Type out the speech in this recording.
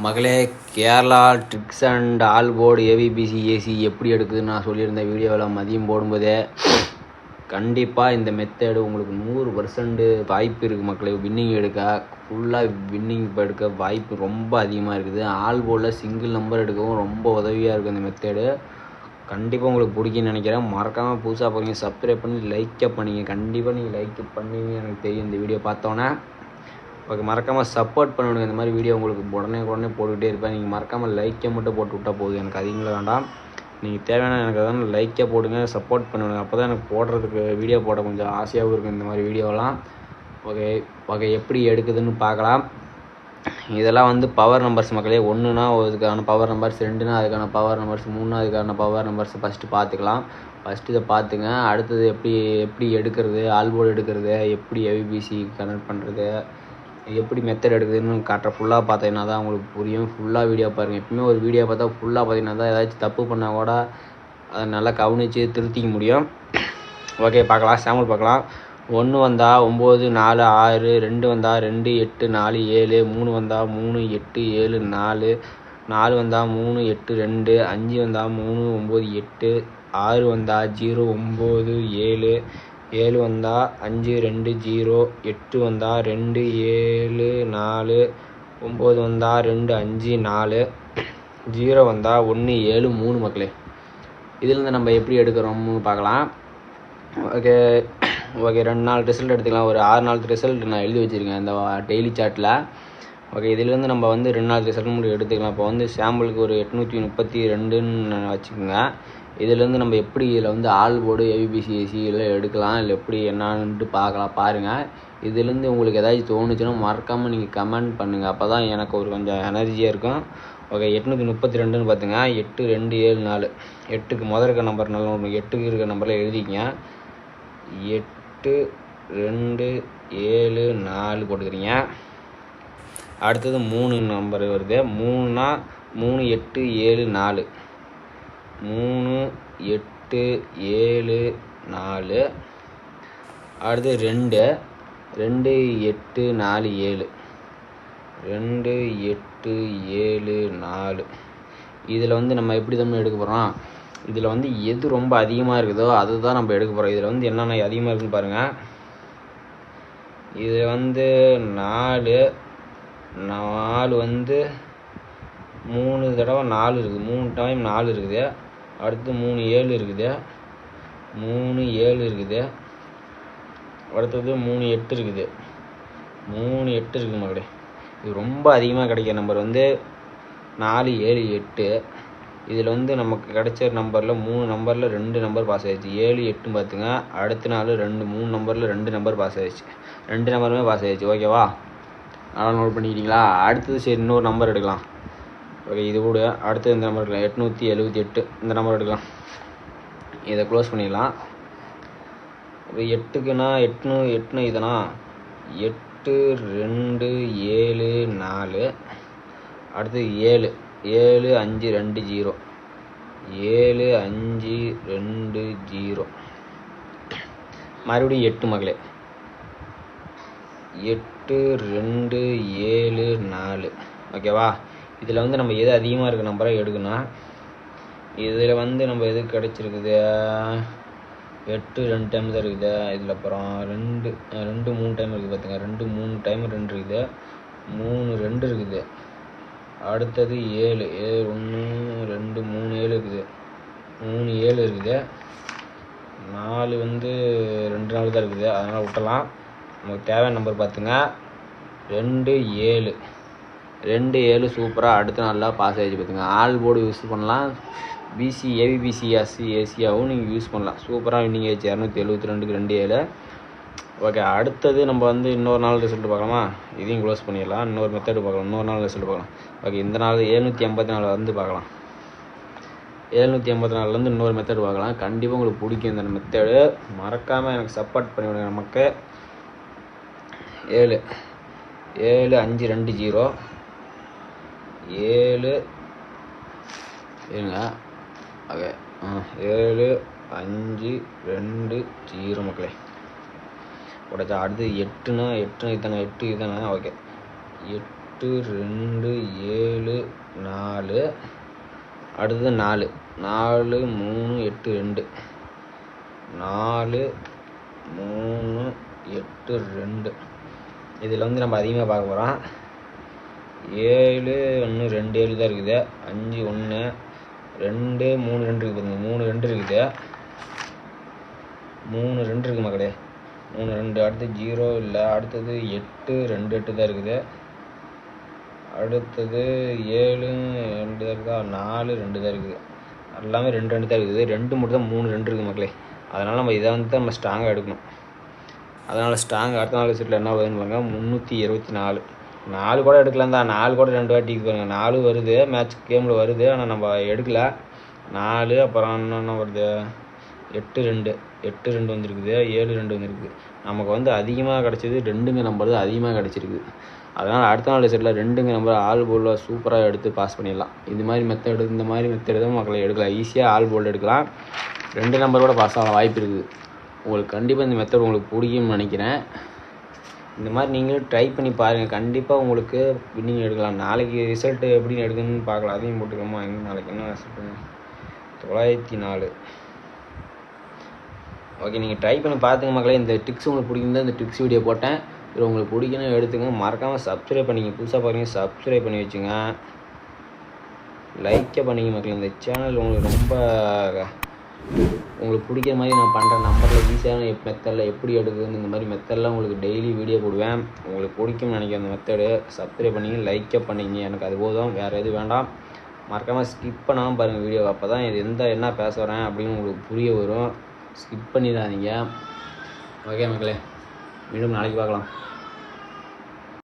மகளே, Kerala tricks and all board ஏவிபிசி AC எப்படி எடுக்குதுன்னு நான் சொல்லியிருந்தேன் வீடியோவில் மதியம் போடும்போதே. கண்டிப்பாக இந்த மெத்தேடு உங்களுக்கு 100% வாய்ப்பு இருக்குது மக்களே. வின்னிங் எடுக்க ஃபுல்லாக வின்னிங் எடுக்க வாய்ப்பு ரொம்ப அதிகமாக இருக்குது. ஆல் போர்டில் சிங்கிள் நம்பர் எடுக்கவும் ரொம்ப உதவியாக இருக்குது இந்த மெத்தேடு. கண்டிப்பாக உங்களுக்கு பிடிக்குன்னு நினைக்கிறேன். மறக்காமல் புதுசாக போகிறீங்க சப்ஸ்கிரைப் பண்ணி லைக்கை பண்ணிங்க. கண்டிப்பாக நீங்கள் லைக் பண்ணுவீங்க எனக்கு தெரியும் இந்த வீடியோ பார்த்தோன்னே. ஓகே, மறக்காமல் சப்போர்ட் பண்ணிவிடுங்க. இந்த மாதிரி வீடியோ உங்களுக்கு உடனே போட்டுக்கிட்டே இருப்பேன். நீங்கள் மறக்காமல் லைக்கை மட்டும் போட்டு விட்டால் போதும், எனக்கு அதிகமாக வேண்டாம். நீங்கள் தேவையான எனக்கு அதான் லைக்கை போடுங்க, சப்போர்ட் பண்ணிவிடுங்க. அப்போ தான் எனக்கு போடுறதுக்கு வீடியோ போட கொஞ்சம் ஆசையாகவும் இருக்கும் இந்த மாதிரி வீடியோலாம். ஓகே எப்படி எடுக்குதுன்னு பார்க்கலாம். இதெல்லாம் வந்து பவர் நம்பர்ஸ் மக்களே. 1னா அதுக்கான பவர் நம்பர்ஸ், 2னா அதுக்கான பவர் நம்பர்ஸ், 3னா அதுக்கான பவர் நம்பர்ஸ் ஃபஸ்ட்டு பார்த்துக்கலாம். ஃபஸ்ட்டு இதை பார்த்துங்க. அடுத்தது எப்படி எடுக்கிறது, ஆல் போர்டு எடுக்கிறது, எப்படி ஏவிபிசி கனெக்ட் பண்ணுறது, எப்படி மெத்தட் எடுக்குதுன்னு காட்டுற ஃபுல்லாக பார்த்தீங்கன்னா தான் உங்களுக்கு புரியும். ஃபுல்லாக வீடியோ பாருங்கள். எப்பவுமே ஒரு வீடியோ பார்த்தா ஃபுல்லாக பார்த்தீங்கன்னா தான் ஏதாச்சும் தப்பு பண்ணால் கூட அதை நல்லா கவனித்து திருத்திக்க முடியும். ஓகே, பார்க்கலாம். சாம்பிள் பார்க்கலாம். 1 வந்தால் 9 4 6, 2 வந்தால் 2 8 4 7, 3 வந்தால் 3 8 7 4, 4 வந்தால் 3 8 2, 5 வந்தால் 3 9 8, 6 வந்தால் 0 9 7, 7 வந்தால் 5 2 0, 8 வந்தால் 2 7 4, 9 வந்தால் 2 5 4, 0 வந்தால் 1 7 3 மக்களே. இதிலேருந்து நம்ம எப்படி எடுக்கிறோம்னு பார்க்கலாம். ஓகே 2 நாள் ரிசல்ட் எடுத்துக்கலாம். ஒரு 6 நாள் ரிசல்ட் நான் எழுதி வச்சுருக்கேன் இந்த டெய்லி சார்ட்டில். ஓகே, இதிலேருந்து நம்ம வந்து 2 நாள் ரிசல்ட் மட்டும் எடுத்துக்கலாம். இப்போ வந்து சாம்பிளுக்கு ஒரு 832ன்னு வச்சுக்கோங்க. இதிலேருந்து நம்ம எப்படி இதில் வந்து ஆல் போர்டு ஏவிபிசி ஏசி எல்லாம் எடுக்கலாம், இல்லை எப்படி என்னான்ட்டு பாருங்கள். இதுலேருந்து உங்களுக்கு ஏதாச்சும் தோணுச்சுன்னா மறக்காமல் நீங்கள் கமெண்ட் பண்ணுங்கள். அப்போ தான் எனக்கு ஒரு கொஞ்சம் எனர்ஜியாக இருக்கும். ஓகே, 832ன்னு பார்த்துங்க. 8 2 7 4, 8க்கு முதல் இருக்க நம்பர் நல்லா 8க்கு இருக்க நம்பரில் எழுதிக்கிங்க. 8 2 7 4 போட்டுக்கிறீங்க. அடுத்தது 3 நம்பர் வருது. 3னா 3 8 7 4, 3 8 7 4. அடுத்து 2 2 8 4 7, 2 8 7 4. இதில் வந்து நம்ம எப்படி தான் எடுக்க போகிறோம். இதில் வந்து எது ரொம்ப அதிகமாக இருக்குதோ அதுதான் நம்ம எடுக்க போகிறோம். இதில் வந்து என்னென்ன அதிகமாக இருக்குன்னு பாருங்கள். இதில் வந்து 4 வந்து 3 தடவை 4 இருக்குது, 3 டைம் 4 இருக்குது. அடுத்து 3 7 இருக்குது, 3 7 இருக்குது. அடுத்தது 3 8 இருக்குது, 3 8 இருக்குது மக்களே. இது ரொம்ப அதிகமாக கிடைக்கிற நம்பர் வந்து 4 7 8. இதில் வந்து நமக்கு கிடைச்ச நம்பரில் 3 நம்பரில் 2 நம்பர் பாஸ் ஆகிடுச்சு. 7 8 பார்த்துங்க. அடுத்த நாள் 3 நம்பரில் 2 நம்பர் பாஸ் ஆகிடுச்சு. 2 நம்பருமே பாஸ் ஆகிடுச்சு. ஓகேவா, நல்லா நோட் பண்ணிக்கிட்டீங்களா? அடுத்தது சரி இன்னொரு நம்பர் எடுக்கலாம். ஓகே, இது கூட அடுத்து இந்த நம்பர் எடுக்கலாம். 878 இந்த நம்பர் எடுக்கலாம். இதை க்ளோஸ் பண்ணிடலாம். இப்போ 8க்குன்னா 8 இதுனா 8 2 7 4. அடுத்து 7 7 5 2 0, 7 5 2 0. மறுபடியும் 8 மக்களே. 8 2 7 4. ஓகேவா, இதில் வந்து நம்ம எது அதிகமாக இருக்க நம்பரை எடுக்கணும். இதில் வந்து நம்ம எது கிடச்சிருக்குது, 8 2 டைம் தான் இருக்குது. இதில் அப்புறம் 2 3 டைம் இருக்குது பார்த்துங்க. 2 3 டைம் 2 இருக்குது, 3 2 இருக்குது. அடுத்தது 7 1 2 3 7 இருக்குது, 3 7 இருக்குது. 4 வந்து 2 நாள் தான் இருக்குது, அதனால் விட்டலாம். நமக்கு தேவையான நம்பர் பார்த்துங்க. 2 7 2 7 சூப்பராக அடுத்த நாளில் பாஸ் ஆகிடுச்சு பார்த்துங்க. ஆல் போர்டு யூஸ் பண்ணலாம், ஏவிபிசி ஏசியாகவும் நீங்கள் யூஸ் பண்ணலாம். சூப்பராக வின்னிங் ஆகிடுச்சு 272க்கு 2 7. ஓகே, அடுத்தது நம்ம வந்து இன்னொரு நாள் ரிசல்ட் பார்க்கலாமா. இதையும் க்ளோஸ் பண்ணிடலாம். இன்னொரு மெத்தடு பார்க்கலாம், இன்னொரு நாள் ரிசல்ட் பார்க்கலாம். ஓகே, இந்த நாள் 784 வந்து பார்க்கலாம். 784லேருந்து இன்னொரு மெத்தடு பார்க்கலாம். கண்டிப்பாக உங்களுக்கு பிடிக்கும் இந்த மெத்தடு. மறக்காமல் எனக்கு சப்போர்ட் பண்ணிவிடுங்க. நமக்கு 7 7 5 2 0, 7 இருங்க. ஓகே 7 5 2 0 மக்களே போட்டாச்சா. அடுத்து 8னா 8 இதானே. ஓகே 8 2 7 9, அடுத்தது 4, 4 3 8 2, 4 3 8 2. இதில் வந்து நம்ம அதிகமாக பார்க்க போகிறோம். 7 இன்னும் 2 7 தான் இருக்குது. 5 1 2 3 2 இருக்குது பாருங்க. 3 2 இருக்குது. 3 2 இருக்குது மக்களே. 3 2. அடுத்து 0 இல்லை. அடுத்தது 8 2 8 தான் இருக்குது. அடுத்தது 7 2 தான் இருக்குதா. 4 2 தான் இருக்குது. எல்லாமே 2 2 தான் இருக்குது. 2 மட்டும் தான் 3 2 இருக்குது மக்களே. அதனால் நம்ம இதை வந்து நம்ம ஸ்ட்ராங்காக எடுக்கணும். அதனால் அடுத்த நாள் செட்டில் என்ன வருதுன்னு பாருங்க. 324. 4 கூட எடுக்கலாம் தான். 4 கூட 2 வாட்டி பாருங்க. 4 வருது, மேட்ச் கேமில் வருது. ஆனால் நம்ம எடுக்கல. 4 அப்புறம் என்ன வருது, 8 2 8 2 வந்துருக்குது. 7 2 வந்துருக்குது. நமக்கு வந்து அதிகமாக கிடச்சது 2ங்க நம்பர் தான் அதிகமாக கிடச்சிருக்குது. அதனால் அடுத்த நாள் செட்டில் 2ங்க நம்பர் ஆல் போல்டில் சூப்பராக எடுத்து பாஸ் பண்ணிடலாம். இந்த மாதிரி மெத்தடு தான் மக்களை எடுக்கலாம். ஈஸியாக ஆல் போல்டு எடுக்கலாம். 2 நம்பர் கூட பாஸ் ஆக வாய்ப்பு இருக்குது. உங்களுக்கு கண்டிப்பாக இந்த மெத்தட் உங்களுக்கு பிடிக்கும்னு நினைக்கிறேன். இந்த மாதிரி நீங்களும் ட்ரை பண்ணி பாருங்கள். கண்டிப்பாக உங்களுக்கு வின்னிங் எடுக்கலாம். நாளைக்கு ரிசல்ட்டு எப்படின்னு எடுக்கணும்னு பார்க்கலாம். அதையும் போட்டுக்கோமா. நாளைக்கு என்ன ரிசல்ட்டு 904. ஓகே, நீங்கள் ட்ரை பண்ணி பார்த்துங்க மக்களே. இந்த டிப்ஸ் உங்களுக்கு பிடிக்கும்தான் இந்த டிப்ஸ் வீடியோ போட்டேன். இது உங்களுக்கு பிடிக்கணும் எடுத்துங்க. மறக்காமல் சப்ஸ்கிரைப் பண்ணிங்க. புதுசாக பாருங்கள், சப்ஸ்கிரைப் பண்ணி வச்சுங்க. லைக்கே பண்ணிங்க மக்களே. இந்த சேனல் உங்களுக்கு ரொம்ப உங்களுக்கு பிடிக்கிற மாதிரி நான் பண்ணுற நம்பரில் ஈஸியான மெத்தடில் எப்படி எடுக்குதுன்னு இந்த மாதிரி மெத்தடெலாம் உங்களுக்கு டெய்லி வீடியோ போடுவேன். உங்களுக்கு பிடிக்கும்னு நினைக்கிறேன் அந்த மெத்தடு. சப்ஸ்கிரைப் பண்ணிங்க, லைக்கே பண்ணிங்க. எனக்கு அது போதும், வேறு எதுவும் வேண்டாம். மறக்காமல் ஸ்கிப் பண்ணாமல் பாருங்கள் வீடியோ. அப்போ தான் இது என்ன பேச வரேன் அப்படின்னு உங்களுக்கு புரிய வரும். ஸ்கிப் பண்ணிடாதீங்க. ஓகே மக்களே, மீண்டும் நாளைக்கு பார்க்கலாம்.